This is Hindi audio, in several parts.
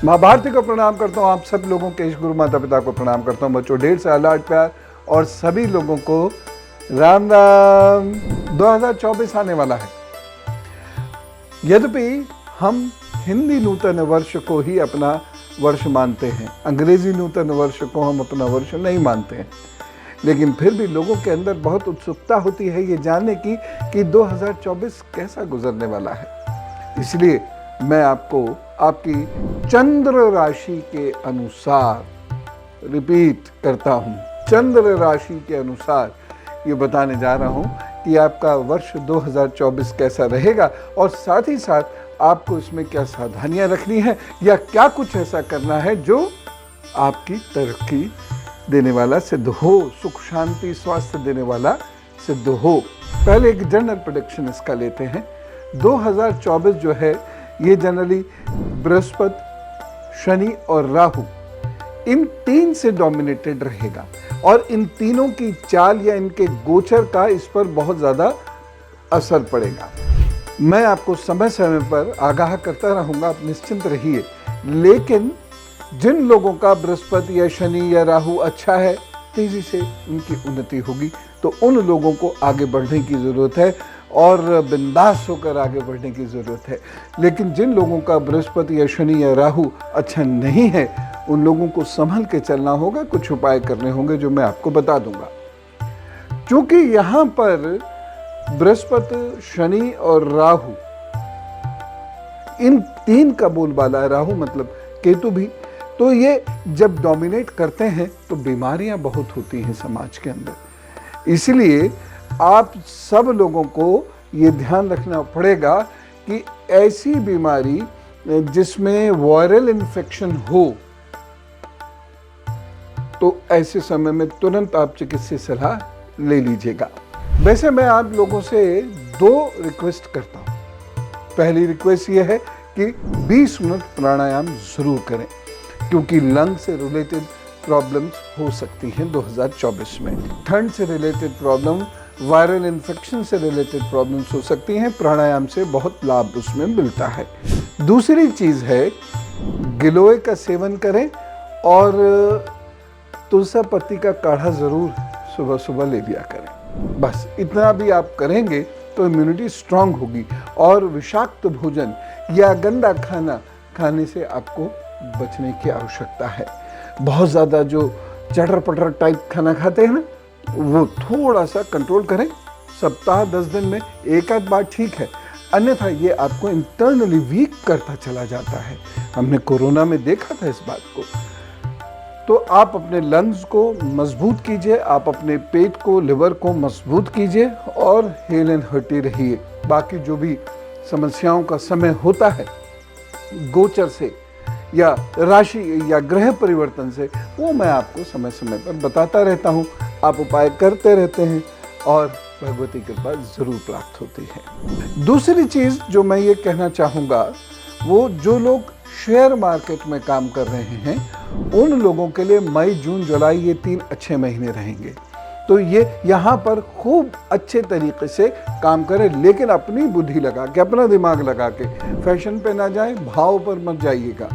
माँ भारती को प्रणाम करता हूँ, आप सब लोगों के इस गुरु माता पिता को प्रणाम करता हूँ। बच्चों, ढेर सारा लाड प्यार और सभी लोगों को राम राम। 2024 आने वाला है। यद्यपि हम हिंदी नूतन वर्ष को ही अपना वर्ष मानते हैं, अंग्रेजी नूतन वर्ष को हम अपना वर्ष नहीं मानते हैं, लेकिन फिर भी लोगों के अंदर बहुत उत्सुकता होती है ये जानने की कि 2024 कैसा गुजरने वाला है। इसलिए मैं आपको आपकी चंद्र राशि के अनुसार, रिपीट करता हूँ, चंद्र राशि के अनुसार ये बताने जा रहा हूँ कि आपका वर्ष 2024 कैसा रहेगा और साथ ही साथ आपको इसमें क्या सावधानियां रखनी है या क्या कुछ ऐसा करना है जो आपकी तरक्की देने वाला सिद्ध हो, सुख शांति स्वास्थ्य देने वाला सिद्ध हो। पहले एक जनरल प्रेडिक्शन इसका लेते हैं। 2024 जो है ये जनरली बृहस्पति, शनि और राहु इन तीन से डोमिनेटेड रहेगा और इन तीनों की चाल या इनके गोचर का इस पर बहुत ज़्यादा असर पड़ेगा। मैं आपको समय समय पर आगाह करता रहूँगा, आप निश्चिंत रहिए। लेकिन जिन लोगों का बृहस्पति या शनि या राहु अच्छा है, तेज़ी से उनकी उन्नति होगी, तो उन लोगों को आगे बढ़ने की ज़रूरत है और बिंदास होकर आगे बढ़ने की ज़रूरत है। लेकिन जिन लोगों का बृहस्पति या शनि या राहु अच्छा नहीं है, उन लोगों को संभल के चलना होगा, कुछ उपाय करने होंगे जो मैं आपको बता दूंगा। क्योंकि यहाँ पर बृहस्पति, शनि और राहु इन तीन का बोलबाला है, राहु मतलब केतु भी, तो ये जब डोमिनेट करते हैं तो बीमारियां बहुत होती हैं समाज के अंदर। इसलिए आप सब लोगों को ये ध्यान रखना पड़ेगा कि ऐसी बीमारी जिसमें वायरल इन्फेक्शन हो, तो ऐसे समय में तुरंत आप चिकित्सीय सलाह ले लीजिएगा। वैसे मैं आप लोगों से दो रिक्वेस्ट करता हूँ। पहली रिक्वेस्ट ये है कि 20 मिनट प्राणायाम जरूर करें, क्योंकि लंग से रिलेटेड प्रॉब्लम्स हो सकती हैं 2024 में। ठंड से रिलेटेड प्रॉब्लम, वायरल इन्फेक्शन से रिलेटेड प्रॉब्लम्स हो सकती हैं। प्राणायाम से बहुत लाभ उसमें मिलता है। दूसरी चीज़ है, गिलोय का सेवन करें और तुलसी पत्ती का काढ़ा ज़रूर सुबह सुबह ले लिया करें। बस इतना भी आप करेंगे तो इम्यूनिटी स्ट्रांग होगी और विषाक्त भोजन या गंदा खाना खाने से आपको बचने की आवश्यकता है। बहुत ज़्यादा जो चटर पटर टाइप खाना खाते हैं ना, वो थोड़ा सा कंट्रोल करें। सप्ताह 10 दिन में एक आध बार ठीक है, अन्यथा ये आपको इंटरनली वीक करता चला जाता है। हमने कोरोना में देखा था इस बात को। तो आप अपने लंग्स को मजबूत कीजिए, आप अपने पेट को, लिवर को मजबूत कीजिए और हेल एंड हर्टी रहिए। बाकी जो भी समस्याओं का समय होता है गोचर से या राशि या ग्रह परिवर्तन से, वो मैं आपको समय समय पर बताता रहता हूँ। आप उपाय करते रहते हैं और भगवती कृपा जरूर प्राप्त होती है। दूसरी चीज़ जो मैं ये कहना चाहूँगा, वो जो लोग शेयर मार्केट में काम कर रहे हैं, उन लोगों के लिए मई, जून, जुलाई ये 3 अच्छे महीने रहेंगे। तो ये यहाँ पर खूब अच्छे तरीके से काम करें, लेकिन अपनी बुद्धि लगा के, अपना दिमाग लगा के, फैशन पे ना जाए, भाव पर मत जाइएगा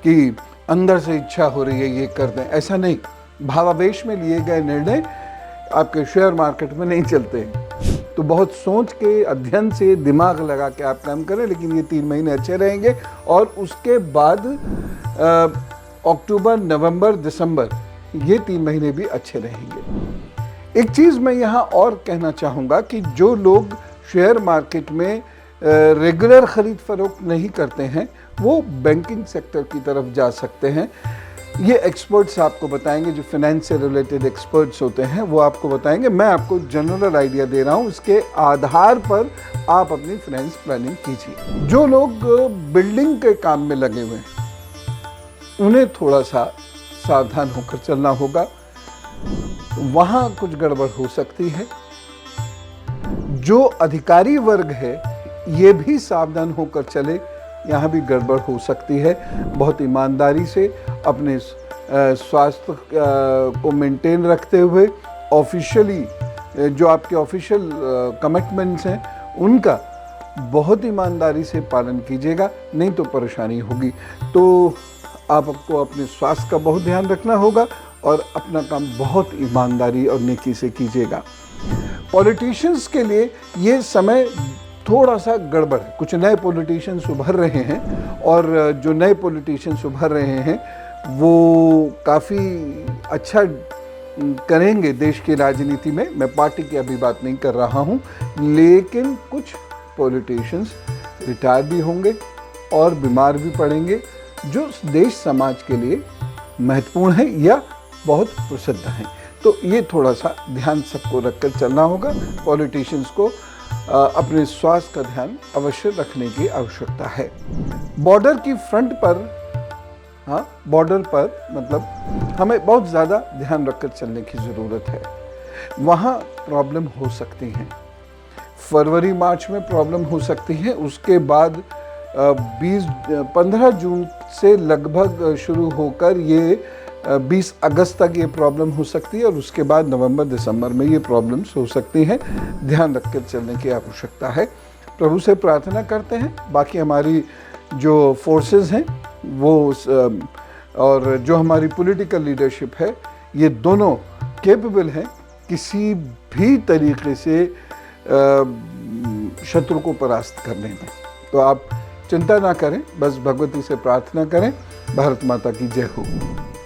कि अंदर से इच्छा हो रही है ये कर दें। ऐसा नहीं, भावावेश में लिए गए निर्णय आपके शेयर मार्केट में नहीं चलते हैं। तो बहुत सोच के, अध्ययन से, दिमाग लगा के आप काम करें। लेकिन ये 3 महीने अच्छे रहेंगे और उसके बाद अक्टूबर, नवंबर, दिसंबर ये 3 महीने भी अच्छे रहेंगे। एक चीज़ मैं यहाँ और कहना चाहूँगा कि जो लोग शेयर मार्केट में रेगुलर खरीद फरोख्त नहीं करते हैं, वो बैंकिंग सेक्टर की तरफ जा सकते हैं। ये एक्सपर्ट्स आपको बताएंगे, जो फाइनेंस से रिलेटेड एक्सपर्ट्स होते हैं वो आपको बताएंगे। मैं आपको जनरल आइडिया दे रहा हूँ, इसके आधार पर आप अपनी फाइनेंस प्लानिंग कीजिए। जो लोग बिल्डिंग के काम में लगे हुए हैं, उन्हें थोड़ा सा सावधान होकर चलना होगा, वहाँ कुछ गड़बड़ हो सकती है। जो अधिकारी वर्ग है, ये भी सावधान होकर चले, यहाँ भी गड़बड़ हो सकती है। बहुत ईमानदारी से अपने स्वास्थ्य को मेंटेन रखते हुए, ऑफिशियली जो आपके ऑफिशियल कमिटमेंट्स हैं उनका बहुत ईमानदारी से पालन कीजिएगा, नहीं तो परेशानी होगी। तो आपको अपने स्वास्थ्य का बहुत ध्यान रखना होगा और अपना काम बहुत ईमानदारी और नेकी से कीजिएगा। पॉलिटिशियंस के लिए ये समय थोड़ा सा गड़बड़ है। कुछ नए पॉलिटिशियंस उभर रहे हैं और जो नए पॉलिटिशियंस उभर रहे हैं वो काफ़ी अच्छा करेंगे देश की राजनीति में। मैं पार्टी की अभी बात नहीं कर रहा हूँ, लेकिन कुछ पॉलिटिशियंस रिटायर भी होंगे और बीमार भी पड़ेंगे, जो देश समाज के लिए महत्वपूर्ण है या बहुत प्रसिद्ध हैं। तो ये थोड़ा सा ध्यान सबको रखकर चलना होगा। पॉलिटिशियंस को अपने स्वास्थ्य का ध्यान अवश्य रखने की आवश्यकता है। बॉर्डर की फ्रंट पर, हाँ, बॉर्डर पर मतलब हमें बहुत ज़्यादा ध्यान रखकर चलने की ज़रूरत है। वहाँ प्रॉब्लम हो सकती हैं, फरवरी मार्च में प्रॉब्लम हो सकती है। उसके बाद 15 जून से लगभग शुरू होकर ये 20 अगस्त तक ये प्रॉब्लम हो सकती है और उसके बाद नवंबर दिसंबर में ये प्रॉब्लम्स हो सकती हैं। ध्यान रखकर चलने की आवश्यकता है। प्रभु से प्रार्थना करते हैं, बाकी हमारी जो फोर्सेस हैं वो और जो हमारी पॉलिटिकल लीडरशिप है, ये दोनों कैपेबल हैं किसी भी तरीके से शत्रु को परास्त करने में। तो आप चिंता ना करें, बस भगवती से प्रार्थना करें। भारत माता की जय हो।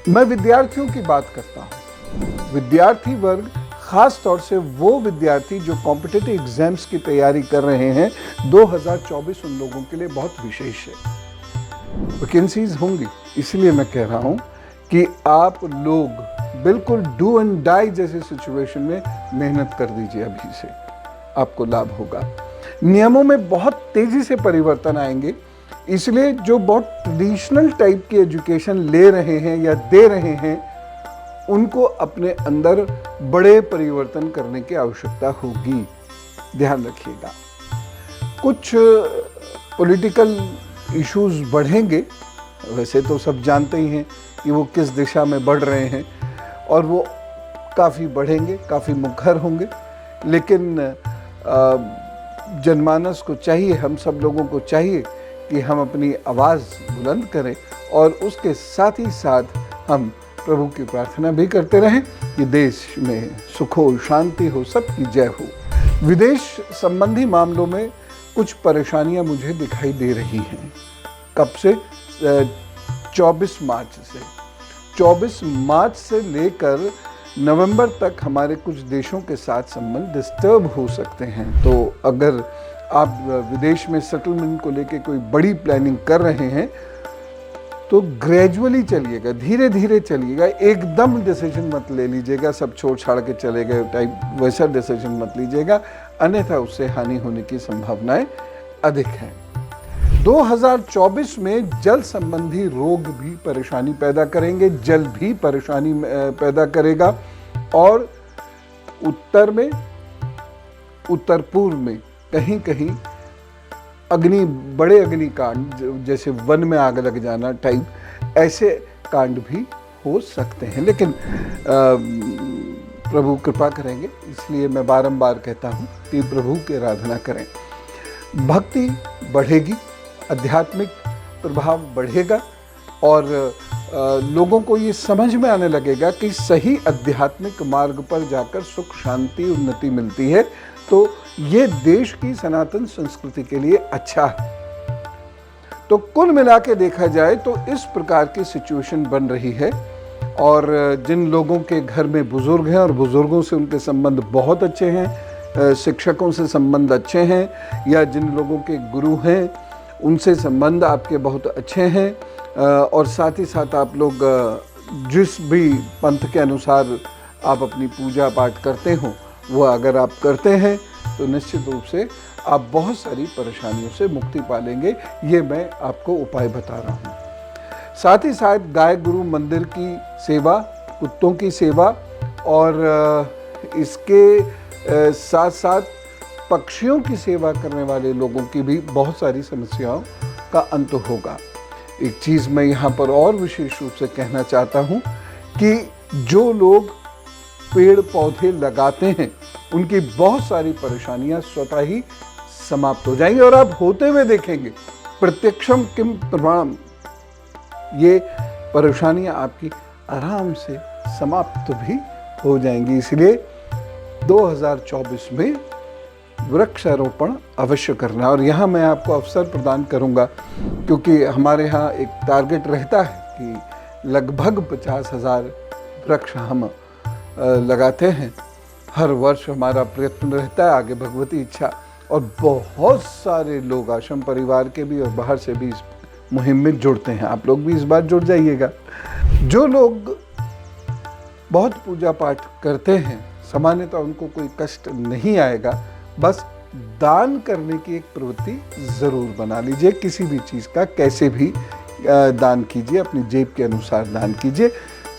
मैं विद्यार्थियों की बात करता हूँ। विद्यार्थी वर्ग, खास तौर से वो विद्यार्थी जो कॉम्पिटिटिव एग्जाम्स की तैयारी कर रहे हैं, 2024 उन लोगों के लिए बहुत विशेष है। वैकेंसीज होंगी, इसलिए मैं कह रहा हूँ कि आप लोग बिल्कुल डू एंड डाई जैसे सिचुएशन में मेहनत कर दीजिए अभी से, आपको लाभ होगा। नियमों में बहुत तेजी से परिवर्तन आएंगे, इसलिए जो बहुत ट्रेडिशनल टाइप की एजुकेशन ले रहे हैं या दे रहे हैं, उनको अपने अंदर बड़े परिवर्तन करने की आवश्यकता होगी। ध्यान रखिएगा। कुछ पॉलिटिकल इश्यूज बढ़ेंगे, वैसे तो सब जानते ही हैं कि वो किस दिशा में बढ़ रहे हैं और वो काफ़ी बढ़ेंगे, काफ़ी मुखर होंगे, लेकिन जनमानस को चाहिए, हम सब लोगों को चाहिए कि हम अपनी आवाज़ बुलंद करें और उसके साथ ही साथ हम प्रभु की प्रार्थना भी करते रहें कि देश में सुख हो, शांति हो, सबकी जय हो। विदेश संबंधी मामलों में कुछ परेशानियां मुझे दिखाई दे रही हैं। कब से? 24 मार्च से। 24 मार्च से लेकर नवंबर तक हमारे कुछ देशों के साथ संबंध डिस्टर्ब हो सकते हैं। तो अगर आप विदेश में सेटलमेंट को लेकर कोई बड़ी प्लानिंग कर रहे हैं तो ग्रेजुअली चलिएगा, धीरे धीरे चलिएगा। एकदम डिसीजन मत ले लीजिएगा, सब छोड़ छाड़ के चले गए टाइप वैसा डिसीजन मत लीजिएगा, अन्यथा उससे हानि होने की संभावनाएं अधिक हैं। 2024 में जल संबंधी रोग भी परेशानी पैदा करेंगे, जल भी परेशानी पैदा करेगा और उत्तर में, उत्तर पूर्व में कहीं कहीं बड़े अग्निकांड, जैसे वन में आग लग जाना टाइप, ऐसे कांड भी हो सकते हैं। लेकिन प्रभु कृपा करेंगे, इसलिए मैं बारंबार कहता हूँ कि प्रभु की आराधना करें। भक्ति बढ़ेगी, आध्यात्मिक प्रभाव बढ़ेगा और लोगों को ये समझ में आने लगेगा कि सही आध्यात्मिक मार्ग पर जाकर सुख, शांति, उन्नति मिलती है। तो ये देश की सनातन संस्कृति के लिए अच्छा है। तो कुल मिला के देखा जाए तो इस प्रकार की सिचुएशन बन रही है और जिन लोगों के घर में बुजुर्ग हैं और बुजुर्गों से उनके संबंध बहुत अच्छे हैं, शिक्षकों से संबंध अच्छे हैं, या जिन लोगों के गुरु हैं उनसे संबंध आपके बहुत अच्छे हैं और साथ ही साथ आप लोग जिस भी पंथ के अनुसार आप अपनी पूजा पाठ करते हो, वो अगर आप करते हैं तो निश्चित रूप से आप बहुत सारी परेशानियों से मुक्ति पालेंगे। ये मैं आपको उपाय बता रहा हूँ। साथ ही साथ गाय गुरु मंदिर की सेवा, कुत्तों की सेवा और इसके साथ साथ पक्षियों की सेवा करने वाले लोगों की भी बहुत सारी समस्याओं का अंत होगा। एक चीज़ मैं यहाँ पर और विशेष रूप से कहना चाहता हूँ कि जो लोग पेड़ पौधे लगाते हैं उनकी बहुत सारी परेशानियां स्वतः ही समाप्त हो जाएंगी और आप होते हुए देखेंगे। प्रत्यक्षम किम प्रमाणम, ये परेशानियां आपकी आराम से समाप्त भी हो जाएंगी। इसलिए 2024 में वृक्षारोपण अवश्य करना। और यहाँ मैं आपको अवसर प्रदान करूँगा, क्योंकि हमारे यहाँ एक टारगेट रहता है कि लगभग 50,000 वृक्ष हम लगाते हैं हर वर्ष। हमारा प्रयत्न रहता है, आगे भगवती इच्छा। और बहुत सारे लोग आश्रम परिवार के भी और बाहर से भी इस मुहिम में जुड़ते हैं। आप लोग भी इस बार जुड़ जाइएगा। जो लोग बहुत पूजा पाठ करते हैं, सामान्यतः उनको कोई कष्ट नहीं आएगा। बस दान करने की एक प्रवृत्ति ज़रूर बना लीजिए। किसी भी चीज़ का कैसे भी दान कीजिए, अपनी जेब के अनुसार दान कीजिए,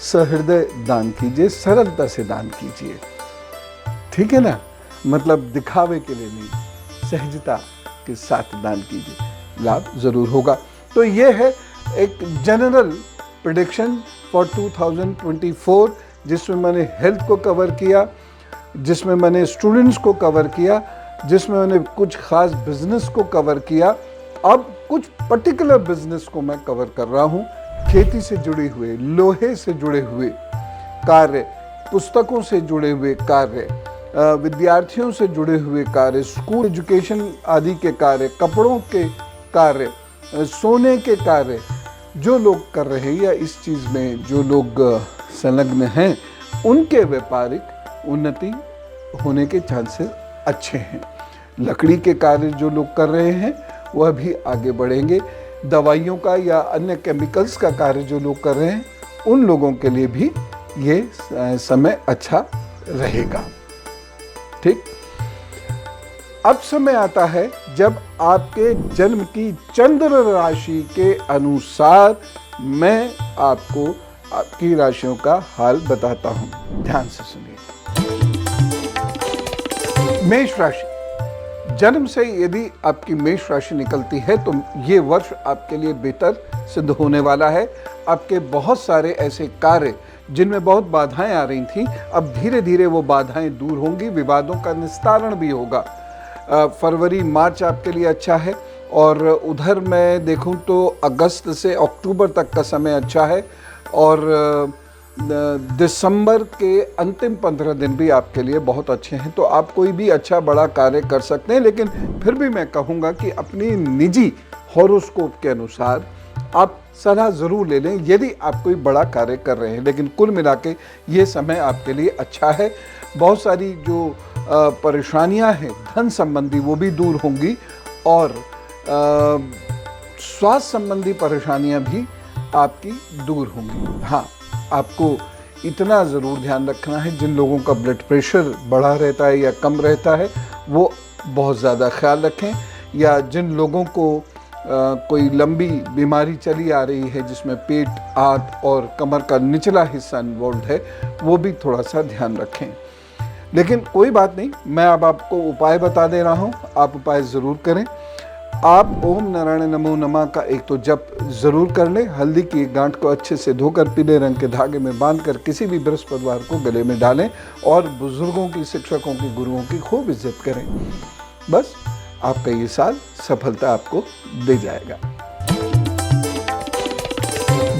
सहृदय दान कीजिए, सरलता से दान कीजिए। ठीक है ना? मतलब दिखावे के लिए नहीं, सहजता के साथ दान कीजिए, लाभ ज़रूर होगा। तो ये है एक जनरल प्रेडिक्शन फॉर 2024, जिसमें मैंने हेल्थ को कवर किया, जिसमें मैंने स्टूडेंट्स को कवर किया, जिसमें मैंने कुछ खास बिजनेस को कवर किया। अब कुछ पर्टिकुलर बिजनेस को मैं कवर कर रहा हूँ। खेती से जुड़े हुए, लोहे से जुड़े हुए कार्य, पुस्तकों से जुड़े हुए कार्य, विद्यार्थियों से जुड़े हुए कार्य, स्कूल एजुकेशन आदि के कार्य, कपड़ों के कार्य, सोने के कार्य, जो लोग कर रहे हैं या इस चीज़ में जो लोग संलग्न हैं, उनके व्यापारिक उन्नति होने के चांसेस अच्छे हैं। लकड़ी के कार्य जो लोग कर रहे हैं वह भी आगे बढ़ेंगे। दवाइयों का या अन्य केमिकल्स का कार्य जो लोग कर रहे हैं, उन लोगों के लिए भी ये समय अच्छा रहेगा। ठीक। अब समय आता है जब आपके जन्म की चंद्र राशि के अनुसार मैं आपको आपकी राशियों का हाल बताता हूं। ध्यान से सुनिए। मेष राशि, जन्म से यदि आपकी मेष राशि निकलती है तो ये वर्ष आपके लिए बेहतर सिद्ध होने वाला है। आपके बहुत सारे ऐसे कार्य जिनमें बहुत बाधाएं आ रही थी, अब धीरे धीरे वो बाधाएं दूर होंगी, विवादों का निस्तारण भी होगा। फरवरी मार्च आपके लिए अच्छा है, और उधर मैं देखूं तो अगस्त से अक्टूबर तक का समय अच्छा है, और दिसंबर के अंतिम 15 दिन भी आपके लिए बहुत अच्छे हैं। तो आप कोई भी अच्छा बड़ा कार्य कर सकते हैं, लेकिन फिर भी मैं कहूँगा कि अपनी निजी हॉरोस्कोप के अनुसार आप सलाह ज़रूर ले लें यदि आप कोई बड़ा कार्य कर रहे हैं। लेकिन कुल मिला के ये समय आपके लिए अच्छा है। बहुत सारी जो परेशानियां हैं धन संबंधी वो भी दूर होंगी, और स्वास्थ्य संबंधी परेशानियां भी आपकी दूर होंगी। हाँ, आपको इतना ज़रूर ध्यान रखना है, जिन लोगों का ब्लड प्रेशर बढ़ा रहता है या कम रहता है वो बहुत ज़्यादा ख्याल रखें, या जिन लोगों को कोई लंबी बीमारी चली आ रही है जिसमें पेट, हाथ और कमर का निचला हिस्सा इन्वॉल्व है, वो भी थोड़ा सा ध्यान रखें। लेकिन कोई बात नहीं, मैं अब आपको उपाय बता दे रहा हूँ, आप उपाय ज़रूर करें। आप ओम नारायण नमो नमः का एक तो जप ज़रूर कर लें। हल्दी की एक गांठ को अच्छे से धोकर पीले रंग के धागे में बांधकर किसी भी बृहस्पतिवार को गले में डालें, और बुजुर्गों की, शिक्षकों की, गुरुओं की खूब इज्जत करें। बस आपका ये साल सफलता आपको दे जाएगा।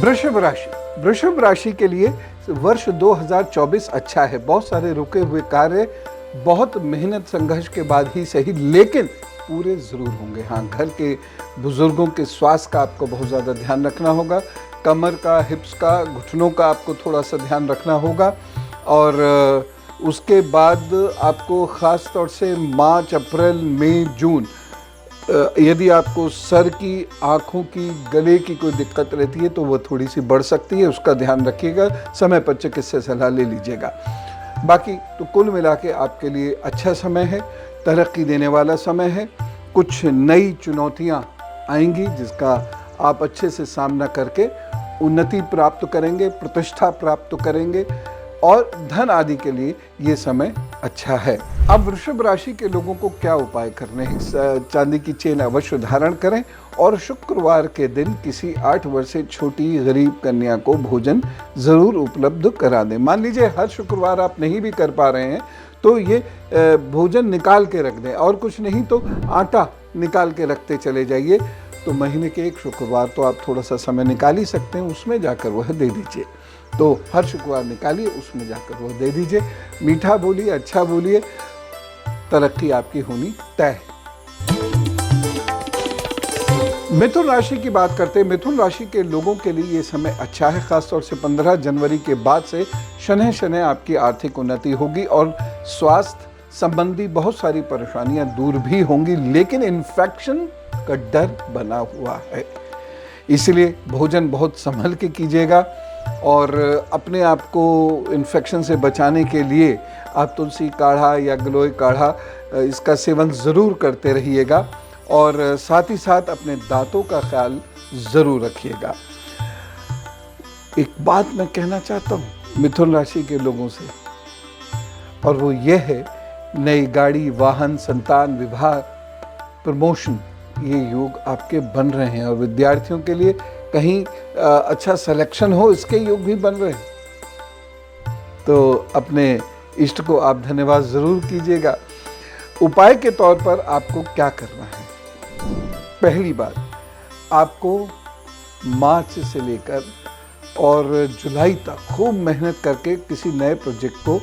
वृषभ राशि, वृषभ राशि के लिए वर्ष 2024 अच्छा है। बहुत सारे रुके हुए कार्य बहुत मेहनत संघर्ष के बाद ही सही, लेकिन पूरे जरूर होंगे। हाँ, घर के बुजुर्गों के स्वास्थ्य का आपको बहुत ज़्यादा ध्यान रखना होगा। कमर का, हिप्स का, घुटनों का आपको थोड़ा सा ध्यान रखना होगा। और उसके बाद आपको ख़ास तौर से मार्च, अप्रैल, मई, जून, यदि आपको सर की, आँखों की, गले की कोई दिक्कत रहती है तो वो थोड़ी सी बढ़ सकती है, उसका ध्यान रखिएगा। समय पर चिकित्सा सलाह ले लीजिएगा। बाकी तो कुल मिला के आपके लिए अच्छा समय है, तरक्की देने वाला समय है। कुछ नई चुनौतियाँ आएंगी जिसका आप अच्छे से सामना करके उन्नति प्राप्त करेंगे, प्रतिष्ठा प्राप्त करेंगे, और धन आदि के लिए ये समय अच्छा है। अब वृषभ राशि के लोगों को क्या उपाय करने हैं? चांदी की चेन अवश्य धारण करें, और शुक्रवार के दिन किसी 8 वर्ष से छोटी गरीब कन्या को भोजन जरूर उपलब्ध करा दें। मान लीजिए हर शुक्रवार आप नहीं भी कर पा रहे हैं तो ये भोजन निकाल के रख दें, और कुछ नहीं तो आटा निकाल के रखते चले जाइए। तो महीने के एक शुक्रवार तो आप थोड़ा सा समय निकाल ही सकते हैं, उसमें जाकर वह दे दीजिए। तो हर शुक्रवार निकालिए, उसमें जाकर वह दे दीजिए। मीठा बोलिए, अच्छा बोलिए, तरक्की आपकी होनी तय है। मिथुन राशि की बात करते हैं। मिथुन राशि के लोगों के लिए ये समय अच्छा है। खासतौर से 15 जनवरी के बाद से शनह शनह आपकी आर्थिक उन्नति होगी और स्वास्थ्य संबंधी बहुत सारी परेशानियां दूर भी होंगी, लेकिन इन्फेक्शन का डर बना हुआ है। इसलिए भोजन बहुत संभल के कीजिएगा और अपने आप को इन्फेक्शन से बचाने के लिए आप तुलसी काढ़ा या गिलोय काढ़ा इसका सेवन ज़रूर करते रहिएगा और साथ ही साथ अपने दांतों का ख्याल ज़रूर रखिएगा। एक बात मैं कहना चाहता हूँ मिथुन राशि के लोगों से, और वो ये है, नई गाड़ी, वाहन, संतान, विवाह, प्रमोशन, ये योग आपके बन रहे हैं और विद्यार्थियों के लिए कहीं अच्छा सिलेक्शन हो, इसके योग भी बन रहे हैं। तो अपने इष्ट को आप धन्यवाद ज़रूर कीजिएगा। उपाय के तौर पर आपको क्या करना है? पहली बात, आपको मार्च से लेकर और जुलाई तक खूब मेहनत करके किसी नए प्रोजेक्ट को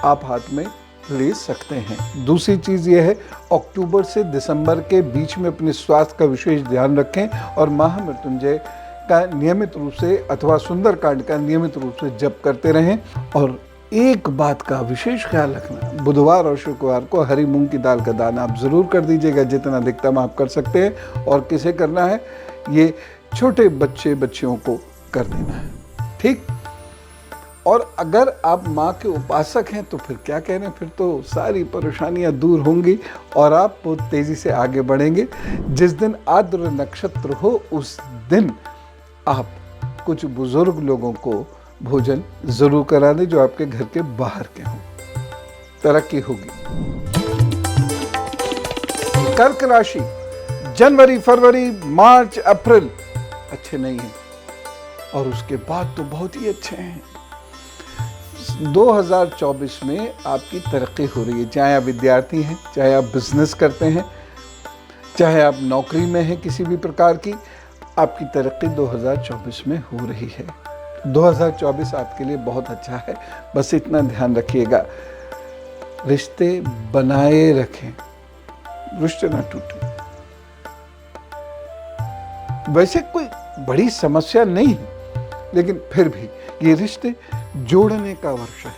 आप हाथ में ले सकते हैं। दूसरी चीज़ ये है, अक्टूबर से दिसंबर के बीच में अपने स्वास्थ्य का विशेष ध्यान रखें और महामृत्युंजय का नियमित रूप से अथवा सुंदरकांड का नियमित रूप से जप करते रहें। और एक बात का विशेष ख्याल रखना, बुधवार और शुक्रवार को हरी मूंग की दाल का दान आप ज़रूर कर दीजिएगा, जितना अधिकतम आप कर सकते हैं। और किसे करना है? ये छोटे बच्चियों को कर देना है, ठीक। और अगर आप माँ के उपासक हैं तो फिर क्या कह रहे हैं, फिर तो सारी परेशानियां दूर होंगी और आप बहुत तेज़ी से आगे बढ़ेंगे। जिस दिन आर्द्र नक्षत्र हो उस दिन आप कुछ बुजुर्ग लोगों को भोजन ज़रूर करा दें जो आपके घर के बाहर के हों, तरक्की होगी। कर्क राशि, जनवरी, फरवरी, मार्च, अप्रैल अच्छे नहीं हैं और उसके बाद तो बहुत ही अच्छे हैं। 2024 में आपकी तरक्की हो रही है, चाहे आप विद्यार्थी हैं, चाहे आप बिजनेस करते हैं, चाहे आप नौकरी में हैं किसी भी प्रकार की, आपकी तरक्की 2024 में हो रही है। 2024 आपके लिए बहुत अच्छा है। बस इतना ध्यान रखिएगा, रिश्ते बनाए रखें, रिश्ते ना टूटे। वैसे कोई बड़ी समस्या नहीं, लेकिन फिर भी ये रिश्ते जोड़ने का वर्ष है।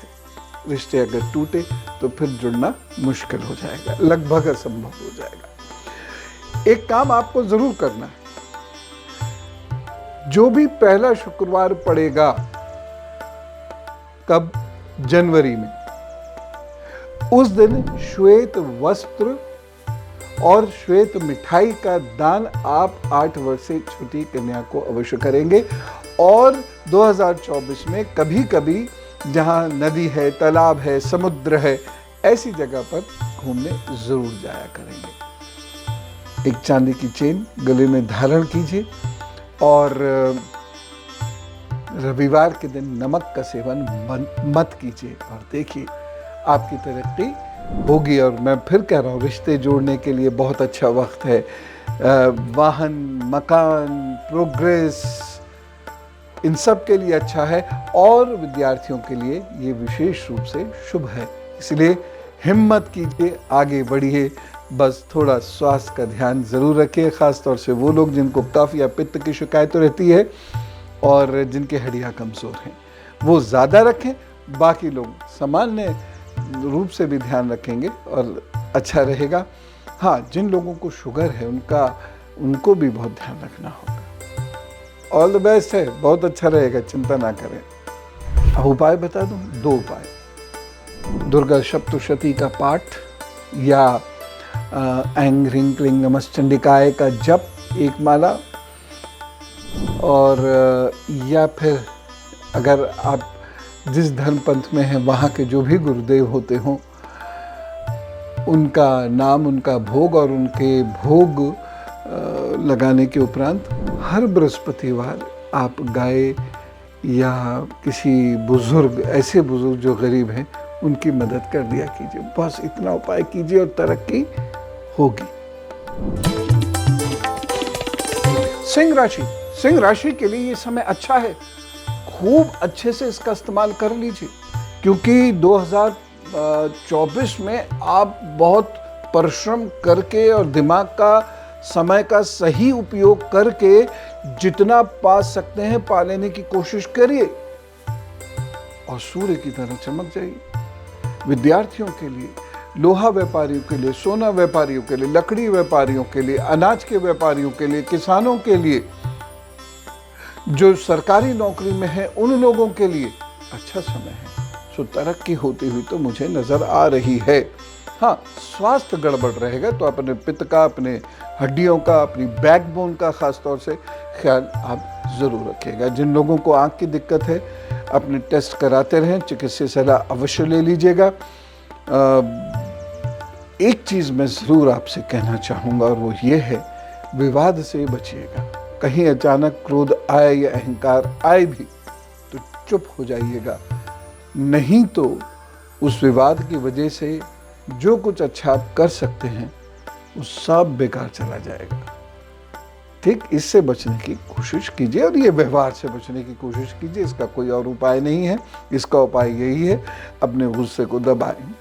रिश्ते अगर टूटे तो फिर जुड़ना मुश्किल हो जाएगा, लगभग असंभव हो जाएगा। एक काम आपको जरूर करना है, जो भी पहला शुक्रवार पड़ेगा, कब? जनवरी में, उस दिन श्वेत वस्त्र और श्वेत मिठाई का दान आप 8 वर्ष से छोटी कन्या को अवश्य करेंगे। और 2024 में कभी कभी जहाँ नदी है, तालाब है, समुद्र है, ऐसी जगह पर घूमने जरूर जाया करेंगे। एक चांदी की चेन गले में धारण कीजिए और रविवार के दिन नमक का सेवन मत कीजिए और देखिए आपकी तरक्की होगी। और मैं फिर कह रहा हूँ, रिश्ते जोड़ने के लिए बहुत अच्छा वक्त है। वाहन, मकान, प्रोग्रेस, इन सब के लिए अच्छा है और विद्यार्थियों के लिए ये विशेष रूप से शुभ है। इसलिए हिम्मत कीजिए, आगे बढ़िए। बस थोड़ा स्वास्थ्य का ध्यान ज़रूर रखिए, ख़ासतौर से वो लोग जिनको कफ या पित्त की शिकायत रहती है और जिनके हड्डियाँ कमज़ोर हैं, वो ज़्यादा रखें। बाकी लोग सामान्य रूप से भी ध्यान रखेंगे और अच्छा रहेगा। हाँ, जिन लोगों को शुगर है उनको भी बहुत ध्यान रखना होगा। ऑल द बेस्ट है, बहुत अच्छा रहेगा, चिंता ना करें। अब उपाय बता दूं, 2 उपाय। दुर्गा सप्तशती का पाठ या ऐं ह्रीं क्लीं नमश्चंडिकाय का जप 1 माला, और या फिर अगर आप जिस धर्म पंथ में हैं वहाँ के जो भी गुरुदेव होते हों उनका नाम, उनका भोग और उनके भोग लगाने के उपरांत हर बृहस्पतिवार आप गाय या किसी बुजुर्ग, ऐसे बुजुर्ग जो गरीब हैं, उनकी मदद कर दिया कीजिए। बस इतना उपाय कीजिए और तरक्की होगी। सिंह राशि के लिए ये समय अच्छा है, खूब अच्छे से इसका इस्तेमाल कर लीजिए, क्योंकि 2024 में आप बहुत परिश्रम करके और दिमाग का, समय का सही उपयोग करके जितना पा सकते हैं पा लेने की कोशिश करिए और सूर्य की तरह चमक जाइए। विद्यार्थियों के लिए, लोहा व्यापारियों के लिए, सोना व्यापारियों के लिए, लकड़ी व्यापारियों के लिए, अनाज के व्यापारियों के लिए, किसानों के लिए, जो सरकारी नौकरी में है उन लोगों के लिए अच्छा समय है। सो तरक्की होती हुई तो मुझे नजर आ रही है। हाँ, स्वास्थ्य गड़बड़ रहेगा तो अपने पित्त का, अपने हड्डियों का, अपनी बैकबोन का खास तौर से ख्याल आप जरूर रखिएगा। जिन लोगों को आंख की दिक्कत है अपने टेस्ट कराते रहें, चिकित्सीय सलाह अवश्य ले लीजिएगा। एक चीज मैं जरूर आपसे कहना चाहूंगा और वो ये है, विवाद से बचिएगा। कहीं अचानक क्रोध आए या अहंकार आए भी तो चुप हो जाइएगा, नहीं तो उस विवाद की वजह से जो कुछ अच्छा आप कर सकते हैं वो सब बेकार चला जाएगा। ठीक, इससे बचने की कोशिश कीजिए और ये व्यवहार से बचने की कोशिश कीजिए। इसका कोई और उपाय नहीं है, इसका उपाय यही है, अपने गुस्से को दबाएं।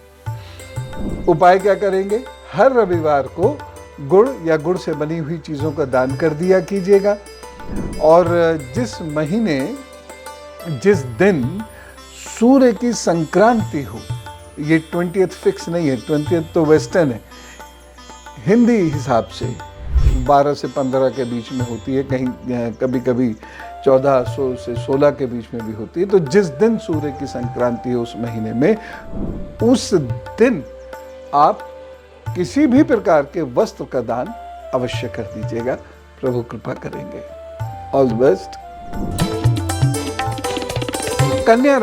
उपाय क्या करेंगे? हर रविवार को गुड़ या गुड़ से बनी हुई चीज़ों का दान कर दिया कीजिएगा। और जिस महीने, जिस दिन सूर्य की संक्रांति हो, ये 20th फिक्स नहीं है, 20th तो वेस्टर्न है, हिंदी हिसाब से 12 से 15 के बीच में होती है, कहीं कभी कभी 14 से 16 के बीच में भी होती है। तो जिस दिन सूर्य की संक्रांति है उस महीने में, उस दिन आप किसी भी प्रकार के वस्त्र का दान अवश्य कर दीजिएगा। प्रभु कृपा करेंगे। All the best. कन्या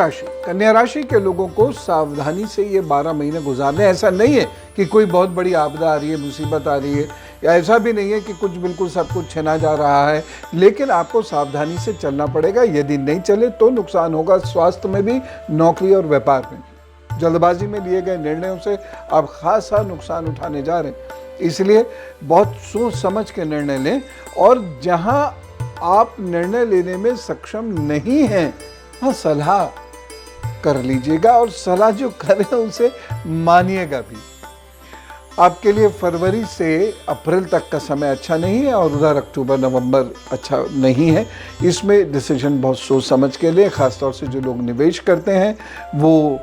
राशि के लोगों को सावधानी से ये 12 महीने गुजारने। ऐसा नहीं है कि कोई बहुत बड़ी आपदा आ रही है, मुसीबत आ रही है, या ऐसा भी नहीं है कि कुछ बिल्कुल सब कुछ छिना जा रहा है, लेकिन आपको सावधानी से चलना पड़ेगा। यदि नहीं चले तो नुकसान होगा, स्वास्थ्य में भी, नौकरी और व्यापार में भी। जल्दबाजी में लिए गए निर्णयों से आप खासा नुकसान उठाने जा रहे हैं, इसलिए बहुत सोच समझ के निर्णय लें। और जहां आप निर्णय लेने में सक्षम नहीं हैं, हाँ, सलाह कर लीजिएगा और सलाह जो करें उसे मानिएगा भी। आपके लिए फरवरी से अप्रैल तक का समय अच्छा नहीं है और उधर अक्टूबर नवंबर अच्छा नहीं है। इसमें डिसीजन बहुत सोच समझ के लिए, खासतौर से जो लोग निवेश करते हैं वो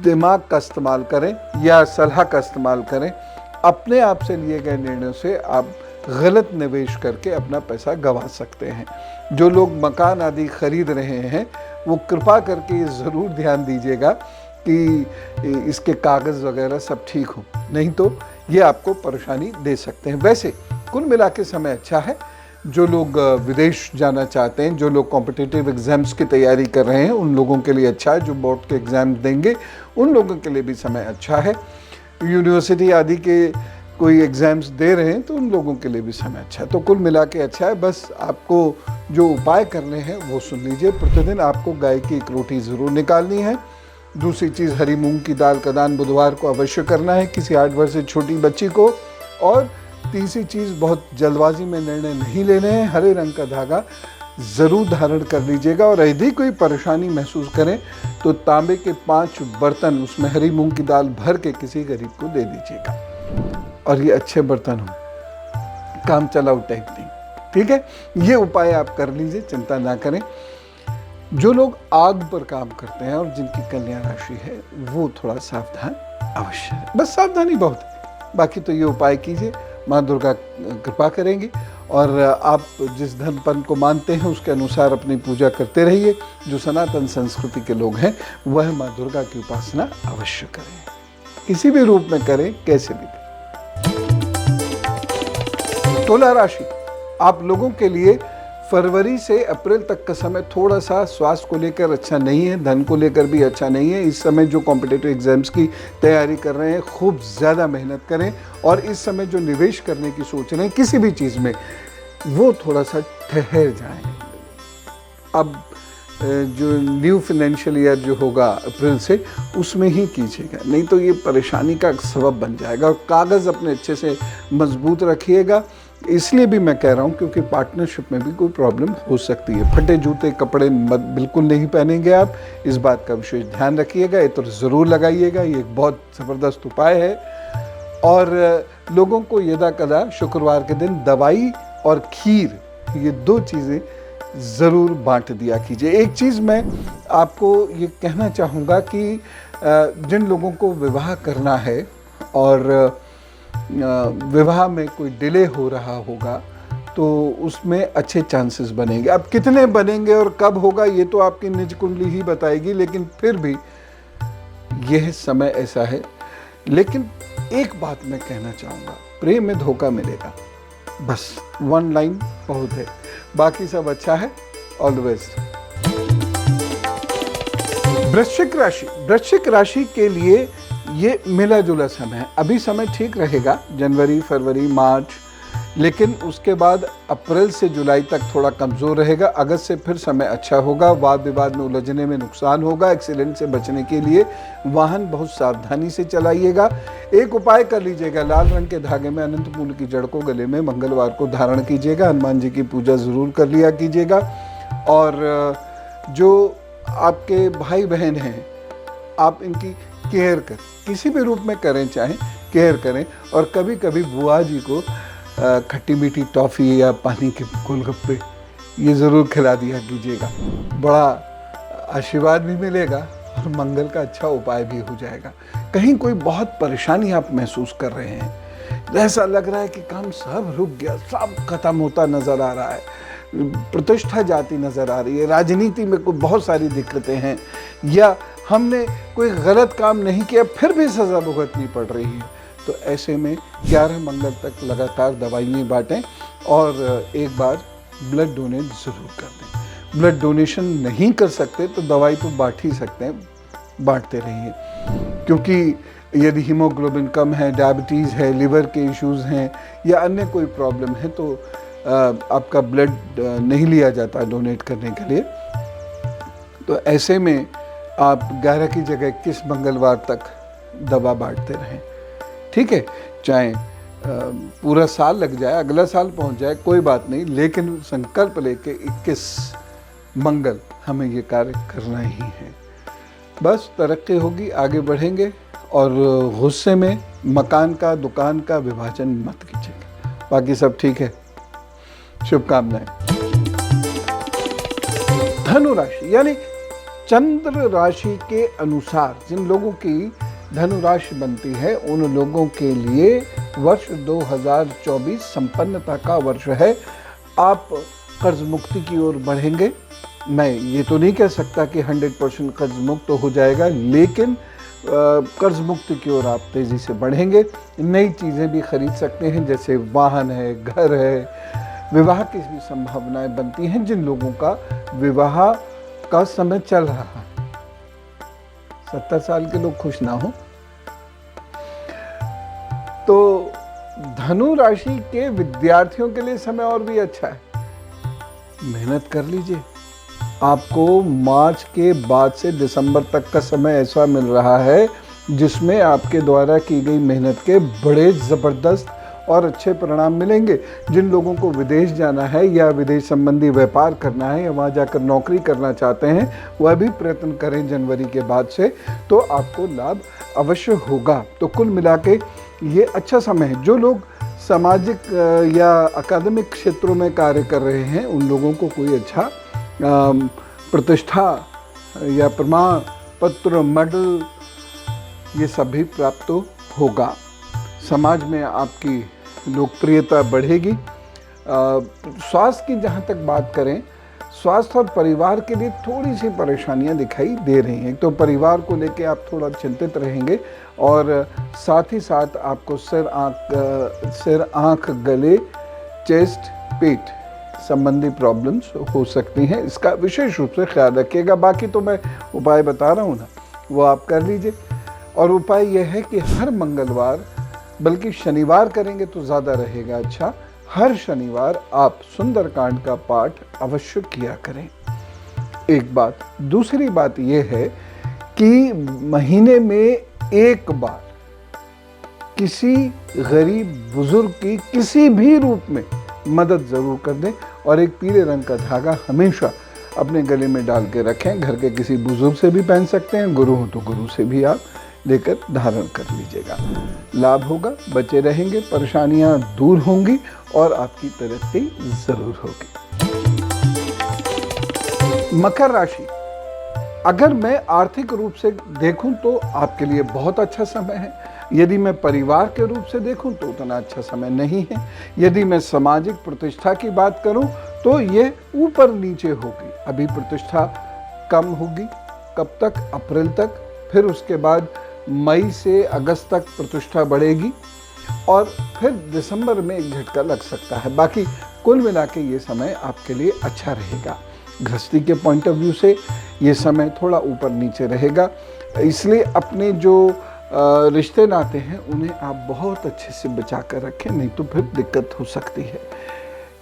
दिमाग का इस्तेमाल करें या सलाह का इस्तेमाल करें। अपने आप से लिए गए निर्णयों से आप गलत निवेश करके अपना पैसा गंवा सकते हैं। जो लोग मकान आदि खरीद रहे हैं वो कृपा करके ये ज़रूर ध्यान दीजिएगा कि इसके कागज़ वगैरह सब ठीक हो, नहीं तो ये आपको परेशानी दे सकते हैं। वैसे कुल मिला के समय अच्छा है। जो लोग विदेश जाना चाहते हैं, जो लोग कॉम्पिटिटिव एग्ज़ाम्स की तैयारी कर रहे हैं, उन लोगों के लिए अच्छा है। जो बोर्ड के एग्ज़ाम देंगे उन लोगों के लिए भी समय अच्छा है। यूनिवर्सिटी आदि के कोई एग्ज़ाम्स दे रहे हैं तो उन लोगों के लिए भी समय अच्छा है। तो कुल मिला के अच्छा है। बस आपको जो उपाय करने हैं वो सुन लीजिए। प्रतिदिन आपको गाय की एक रोटी ज़रूर निकालनी है। दूसरी चीज़, हरी मूंग की दाल का दान बुधवार को अवश्य करना है किसी 8 वर्ष से छोटी बच्ची को। और तीसरी चीज़, बहुत जल्दबाजी में निर्णय नहीं लेने हैं, हरे रंग का धागा ज़रूर धारण कर लीजिएगा। और यदि कोई परेशानी महसूस करें तो तांबे के 5 बर्तन, उसमें हरी मूंग की दाल भर के किसी गरीब को दे दीजिएगा। और ये अच्छे बर्तन हो, काम चलाऊ टाइप नहीं, ठीक है। ये उपाय आप कर लीजिए, चिंता ना करें। जो लोग आग पर काम करते हैं और जिनकी कन्या राशि है वो थोड़ा सावधान अवश्य है, बस सावधानी बहुत है। बाकी तो ये उपाय कीजिए, माँ दुर्गा कृपा करेंगी। और आप जिस धर्म को मानते हैं उसके अनुसार अपनी पूजा करते रहिए। जो सनातन संस्कृति के लोग हैं वह माँ दुर्गा की उपासना अवश्य करें, किसी भी रूप में करें, कैसे भी करें। तुला राशि, आप लोगों के लिए फरवरी से अप्रैल तक का समय थोड़ा सा स्वास्थ्य को लेकर अच्छा नहीं है, धन को लेकर भी अच्छा नहीं है। इस समय जो कॉम्पिटिटिव एग्जाम्स की तैयारी कर रहे हैं खूब ज़्यादा मेहनत करें। और इस समय जो निवेश करने की सोच रहे हैं किसी भी चीज़ में, वो थोड़ा सा ठहर जाएं। अब जो न्यू फाइनेंशियल ईयर जो होगा अप्रैल से, उसमें ही कीजिएगा, नहीं तो ये परेशानी का सबब बन जाएगा। और कागज़ अपने अच्छे से मजबूत रखिएगा। इसलिए भी मैं कह रहा हूँ क्योंकि पार्टनरशिप में भी कोई प्रॉब्लम हो सकती है। फटे जूते कपड़े बिल्कुल नहीं पहनेंगे आप, इस बात का विशेष ध्यान रखिएगा। इत्र ज़रूर लगाइएगा, ये एक बहुत ज़बरदस्त उपाय है। और लोगों को यदा कदा शुक्रवार के दिन दवाई और खीर, ये 2 चीज़ें ज़रूर बांट दिया कीजिए। एक चीज़ मैं आपको ये कहना चाहूँगा कि जिन लोगों को विवाह करना है और विवाह में कोई डिले हो रहा होगा तो उसमें अच्छे चांसेस बनेंगे। अब कितने बनेंगे और कब होगा ये तो आपकी निज कुंडली ही बताएगी, लेकिन फिर भी यह समय ऐसा है। लेकिन एक बात मैं कहना चाहूँगा, प्रेम में धोखा मिलेगा, बस 1 लाइन बहुत है, बाकी सब अच्छा है। All the best. वृश्चिक राशि के लिए ये मिला जुला समय है। अभी समय ठीक रहेगा, जनवरी, फरवरी, मार्च, लेकिन उसके बाद अप्रैल से जुलाई तक थोड़ा कमज़ोर रहेगा। अगस्त से फिर समय अच्छा होगा। वाद विवाद में उलझने में नुकसान होगा। एक्सीडेंट से बचने के लिए वाहन बहुत सावधानी से चलाइएगा। एक उपाय कर लीजिएगा, लाल रंग के धागे में अनंत मूल की जड़ को गले में मंगलवार को धारण कीजिएगा। हनुमान जी की पूजा ज़रूर कर लिया कीजिएगा। और जो आपके भाई बहन हैं, आप इनकी केयर करें, किसी भी रूप में करें, चाहे केयर करें। और कभी कभी बुआ जी को खट्टी मीठी टॉफ़ी या पानी के गोलगप्पे ये ज़रूर खिला दिया कीजिएगा। बड़ा आशीर्वाद भी मिलेगा और मंगल का अच्छा उपाय भी हो जाएगा। कहीं कोई बहुत परेशानी आप महसूस कर रहे हैं, ऐसा लग रहा है कि काम सब रुक गया, सब खत्म होता नज़र आ रहा है, प्रतिष्ठा जाती नज़र आ रही है, राजनीति में कोई बहुत सारी दिक्कतें हैं, या हमने कोई गलत काम नहीं किया फिर भी सज़ा भुगतनी पड़ रही है, तो ऐसे में 11 मंगल तक लगातार दवाइयाँ बांटें और एक बार ब्लड डोनेट ज़रूर कर दें। ब्लड डोनेशन नहीं कर सकते तो दवाई तो बांट ही सकते हैं, बांटते रहिए। क्योंकि यदि हीमोग्लोबिन कम है, डायबिटीज़ है, लिवर के इश्यूज़ हैं या अन्य कोई प्रॉब्लम है तो आपका ब्लड नहीं लिया जाता डोनेट करने के लिए। तो ऐसे में आप 11 की जगह 21 मंगलवार तक दवा बांटते रहें, ठीक है। चाहे पूरा साल लग जाए, अगला साल पहुंच जाए, कोई बात नहीं, लेकिन संकल्प लेके 21 मंगल हमें ये कार्य करना ही है। बस तरक्की होगी, आगे बढ़ेंगे। और गुस्से में मकान का, दुकान का विभाजन मत कीजिएगा। बाकी सब ठीक है, शुभकामनाएं। धनु राशि यानी चंद्र राशि के अनुसार जिन लोगों की धनु राशि बनती है, उन लोगों के लिए वर्ष 2024 संपन्नता का वर्ष है। आप कर्ज मुक्ति की ओर बढ़ेंगे। मैं ये तो नहीं कह सकता कि 100% कर्ज मुक्त हो जाएगा, लेकिन कर्ज मुक्ति की ओर आप तेज़ी से बढ़ेंगे। नई चीज़ें भी खरीद सकते हैं, जैसे वाहन है, घर है। विवाह की भी संभावनाएं बनती हैं जिन लोगों का विवाह का समय चल रहा है। 70 साल के लोग खुश ना हो। तो धनु राशि के विद्यार्थियों के लिए समय और भी अच्छा है, मेहनत कर लीजिए। आपको मार्च के बाद से दिसंबर तक का समय ऐसा मिल रहा है जिसमें आपके द्वारा की गई मेहनत के बड़े ज़बरदस्त और अच्छे परिणाम मिलेंगे। जिन लोगों को विदेश जाना है या विदेश संबंधी व्यापार करना है या वहाँ जाकर नौकरी करना चाहते हैं, वह भी प्रयत्न करें जनवरी के बाद से, तो आपको लाभ अवश्य होगा। तो कुल मिला के ये अच्छा समय है। जो लोग सामाजिक या अकादमिक क्षेत्रों में कार्य कर रहे हैं, उन लोगों को कोई अच्छा प्रतिष्ठा या प्रमाण पत्र, मेडल, ये सब भी प्राप्त होगा। समाज में आपकी लोकप्रियता बढ़ेगी। स्वास्थ्य की जहाँ तक बात करें, स्वास्थ्य और परिवार के लिए थोड़ी सी परेशानियाँ दिखाई दे रही हैं। तो परिवार को लेके आप थोड़ा चिंतित रहेंगे और साथ ही साथ आपको सिर आँख गले, चेस्ट, पेट संबंधी प्रॉब्लम्स हो सकती हैं। इसका विशेष रूप से ख्याल रखिएगा। बाकी तो मैं उपाय बता रहा हूँ ना, वो आप कर लीजिए। और उपाय यह है कि हर मंगलवार, बल्कि शनिवार करेंगे तो ज़्यादा रहेगा अच्छा, हर शनिवार आप सुंदरकांड का पाठ अवश्य किया करें। एक बात। दूसरी बात यह है कि महीने में एक बार किसी गरीब बुजुर्ग की किसी भी रूप में मदद ज़रूर कर दें और एक पीले रंग का धागा हमेशा अपने गले में डाल के रखें। घर के किसी बुजुर्ग से भी पहन सकते हैं, गुरु हो तो गुरु से भी आप लेकर धारण कर लीजिएगा। लाभ होगा, बचे रहेंगे, परेशानियां दूर होंगी और आपकी तरक्की ज़रूर होगी। मकर राशि, अगर मैं आर्थिक रूप से देखूं तो आपके लिए बहुत अच्छा समय है। यदि मैं परिवार के रूप से देखूं तो उतना अच्छा समय नहीं है। यदि मैं सामाजिक प्रतिष्ठा की बात करूं तो ये ऊपर नीचे होगी। अभी प्रतिष्ठा कम होगी, कब तक? अप्रैल तक, फिर उसके बाद मई से अगस्त तक प्रतिष्ठा बढ़ेगी और फिर दिसंबर में एक झटका लग सकता है। बाकी कुल मिला के ये समय आपके लिए अच्छा रहेगा। गृहस्थी के पॉइंट ऑफ व्यू से ये समय थोड़ा ऊपर नीचे रहेगा, इसलिए अपने जो रिश्ते नाते हैं उन्हें आप बहुत अच्छे से बचा कर रखें, नहीं तो फिर दिक्कत हो सकती है।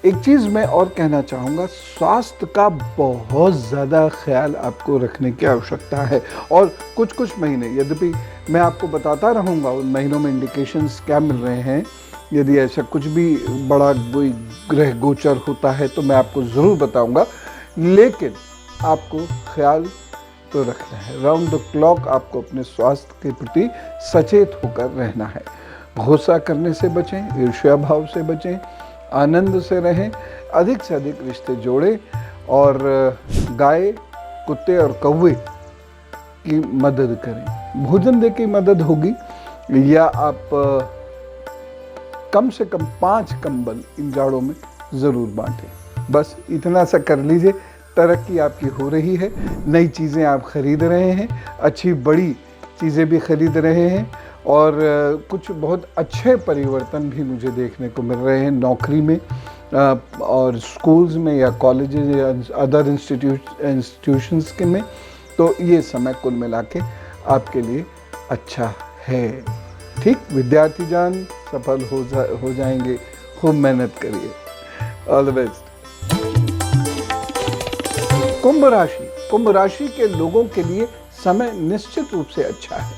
एक चीज़ मैं और कहना चाहूँगा, स्वास्थ्य का बहुत ज़्यादा ख्याल आपको रखने की आवश्यकता है। और कुछ महीने, यद्यपि मैं आपको बताता रहूँगा उन महीनों में इंडिकेशंस क्या मिल रहे हैं, यदि ऐसा कुछ भी बड़ा कोई ग्रह गोचर होता है तो मैं आपको ज़रूर बताऊँगा, लेकिन आपको ख्याल तो रखना है। राउंड द क्लॉक आपको अपने स्वास्थ्य के प्रति सचेत होकर रहना है। गुस्सा करने से बचें, ईर्ष्या भाव से बचें, आनंद से रहें, अधिक से अधिक रिश्ते जोड़ें और गाय, कुत्ते और कौवे की मदद करें। भोजन दे की मदद होगी, या आप कम से कम 5 कंबल इन जाड़ों में ज़रूर बांटें। बस इतना सा कर लीजिए, तरक्की आपकी हो रही है। नई चीज़ें आप खरीद रहे हैं, अच्छी बड़ी चीज़ें भी खरीद रहे हैं और कुछ बहुत अच्छे परिवर्तन भी मुझे देखने को मिल रहे हैं नौकरी में और स्कूल्स में या कॉलेजेस या अदर इंस्टीट्यूशंस के में। तो ये समय कुल मिला के आपके लिए अच्छा है। ठीक, विद्यार्थी जान सफल हो जाएंगे, खूब मेहनत करिए। All the best. कुंभ राशि, कुंभ राशि के लोगों के लिए समय निश्चित रूप से अच्छा है।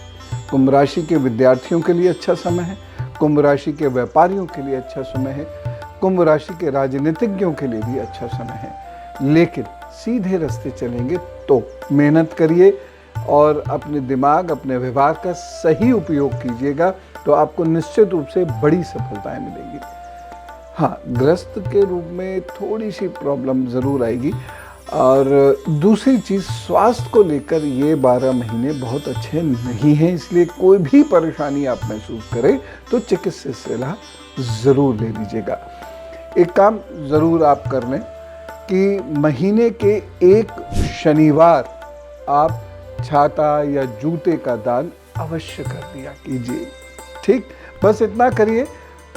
कुंभ राशि के विद्यार्थियों के लिए अच्छा समय है, कुंभ राशि के व्यापारियों के लिए अच्छा समय है, कुंभ राशि के राजनीतिज्ञों के लिए भी अच्छा समय है। लेकिन सीधे रास्ते चलेंगे तो मेहनत करिए और अपने दिमाग, अपने व्यवहार का सही उपयोग कीजिएगा तो आपको निश्चित रूप से बड़ी सफलताएं मिलेंगी। हाँ, ग्रस्त के रूप में थोड़ी सी प्रॉब्लम ज़रूर आएगी। और दूसरी चीज़, स्वास्थ्य को लेकर ये 12 महीने बहुत अच्छे नहीं हैं, इसलिए कोई भी परेशानी आप महसूस करें तो चिकित्सक सलाह ज़रूर ले लीजिएगा। एक काम ज़रूर आप कर लें कि महीने के एक शनिवार आप छाता या जूते का दान अवश्य कर दिया कीजिए। ठीक, बस इतना करिए,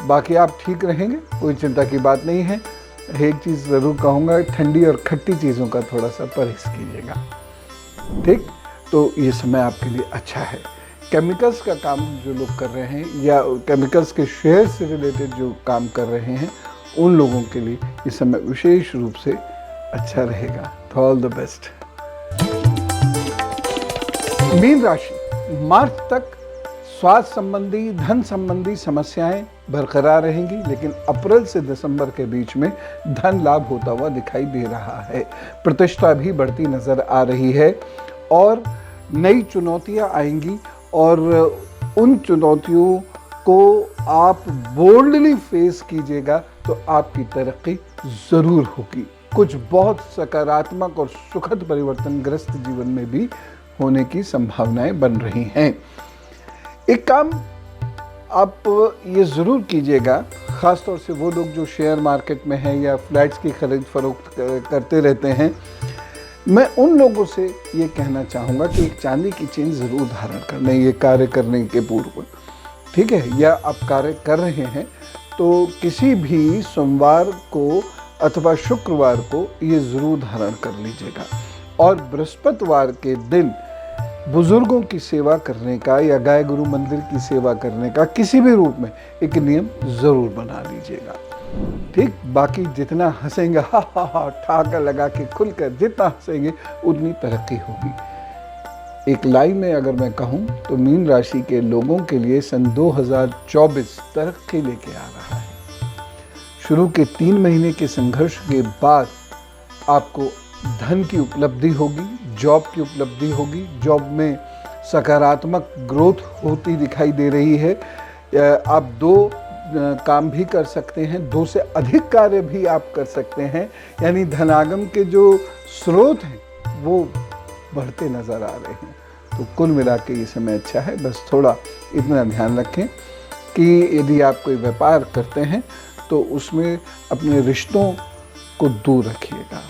बाकी आप ठीक रहेंगे, कोई चिंता की बात नहीं है। एक चीज़ ज़रूर कहूँगा, ठंडी और खट्टी चीज़ों का थोड़ा सा परहेज कीजिएगा। ठीक, तो ये समय आपके लिए अच्छा है। केमिकल्स का काम जो लोग कर रहे हैं या केमिकल्स के शेयर से रिलेटेड जो काम कर रहे हैं, उन लोगों के लिए ये समय विशेष रूप से अच्छा रहेगा। तो ऑल द बेस्ट। मीन राशि, मार्च तक स्वास्थ्य संबंधी, धन संबंधी समस्याएं बरकरार रहेंगी, लेकिन अप्रैल से दिसंबर के बीच में धन लाभ होता हुआ दिखाई दे रहा है। प्रतिष्ठा भी बढ़ती नजर आ रही है और नई चुनौतियां आएंगी और उन चुनौतियों को आप बोल्डली फेस कीजिएगा तो आपकी तरक्की ज़रूर होगी। कुछ बहुत सकारात्मक और सुखद परिवर्तन ग्रस्त जीवन में भी होने की संभावनाएं बन रही हैं। एक काम आप ये ज़रूर कीजिएगा, ख़ासतौर से वो लोग जो शेयर मार्केट में हैं या फ्लैट्स की खरीद फरोख्त करते रहते हैं, मैं उन लोगों से ये कहना चाहूँगा कि एक चांदी की चेन ज़रूर धारण कर लें ये कार्य करने के पूर्व। ठीक है, या आप कार्य कर रहे हैं तो किसी भी सोमवार को अथवा शुक्रवार को ये ज़रूर धारण कर लीजिएगा। और बृहस्पतिवार के दिन बुजुर्गों की सेवा करने का या गाय गुरु मंदिर की सेवा करने का किसी भी रूप में एक नियम ज़रूर बना लीजिएगा। ठीक, बाकी जितना हंसेंगे, हा हा हा, ठाका लगा के खुलकर जितना हंसेंगे उतनी तरक्की होगी। एक लाइन में अगर मैं कहूँ तो मीन राशि के लोगों के लिए सन 2024 तरक्की लेके आ रहा है। शुरू के 3 महीने के संघर्ष के बाद आपको धन की उपलब्धि होगी, जॉब की उपलब्धि होगी, जॉब में सकारात्मक ग्रोथ होती दिखाई दे रही है। आप 2 काम भी कर सकते हैं, 2 से अधिक कार्य भी आप कर सकते हैं, यानी धनागम के जो स्रोत हैं वो बढ़ते नज़र आ रहे हैं। तो कुल मिला के ये समय अच्छा है। बस थोड़ा इतना ध्यान रखें कि यदि आप कोई व्यापार करते हैं तो उसमें अपने रिश्तों को दूर रखिएगा,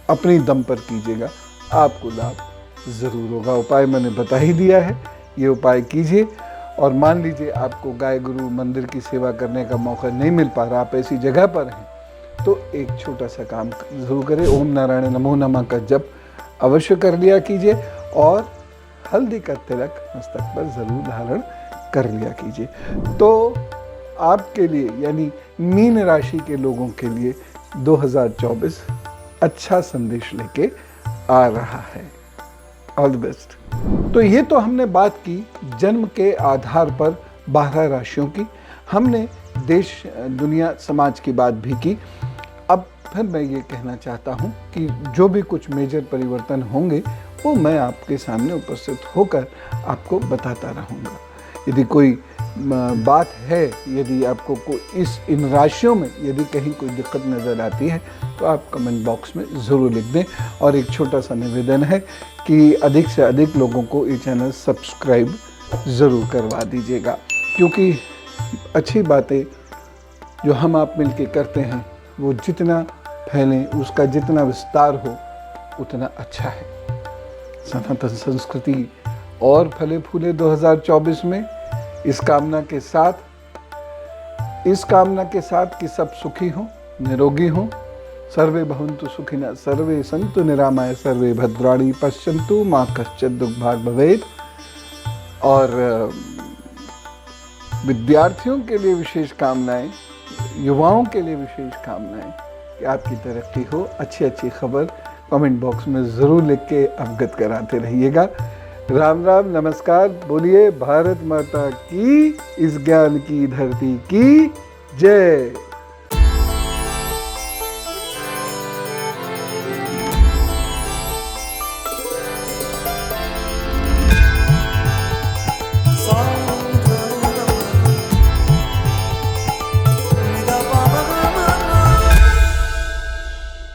अपनी दम पर कीजिएगा, आपको लाभ ज़रूर होगा। उपाय मैंने बता ही दिया है, ये उपाय कीजिए। और मान लीजिए आपको गाय गुरु मंदिर की सेवा करने का मौका नहीं मिल पा रहा, आप ऐसी जगह पर हैं, तो एक छोटा सा काम ज़रूर करें। ओम नारायण नमो नमः का जप अवश्य कर लिया कीजिए और हल्दी का तिलक मस्तक पर ज़रूर धारण कर लिया कीजिए। तो आपके लिए यानी मीन राशि के लोगों के लिए 2024 अच्छा संदेश लेके आ रहा है। All the best. तो ये तो हमने बात की जन्म के आधार पर 12 राशियों की, हमने देश दुनिया समाज की बात भी की। अब फिर मैं ये कहना चाहता हूँ कि जो भी कुछ मेजर परिवर्तन होंगे वो मैं आपके सामने उपस्थित होकर आपको बताता रहूँगा। यदि कोई बात है, यदि आपको कोई इन राशियों में यदि कहीं कोई दिक्कत नज़र आती है तो आप कमेंट बॉक्स में ज़रूर लिख दें। और एक छोटा सा निवेदन है कि अधिक से अधिक लोगों को ये चैनल सब्सक्राइब ज़रूर करवा दीजिएगा, क्योंकि अच्छी बातें जो हम आप मिलके करते हैं वो जितना फैलें, उसका जितना विस्तार हो उतना अच्छा है। सनातन संस्कृति और फले फूले 2024 में इस कामना के साथ कि सब सुखी हों, निरोगी हों। सर्वे भवन्तु सुखिनः, सर्वे सन्तु निरामय, सर्वे भद्राणि पश्यन्तु मा कश्चित् दुःखभाग् भवेत्। और विद्यार्थियों के लिए विशेष कामनाएं, युवाओं के लिए विशेष कामनाएं कि आपकी तरक्की हो। अच्छी अच्छी खबर कमेंट बॉक्स में ज़रूर लिख के अवगत कराते रहिएगा। राम राम, नमस्कार। बोलिए भारत माता की, इस ज्ञान की धरती की जय।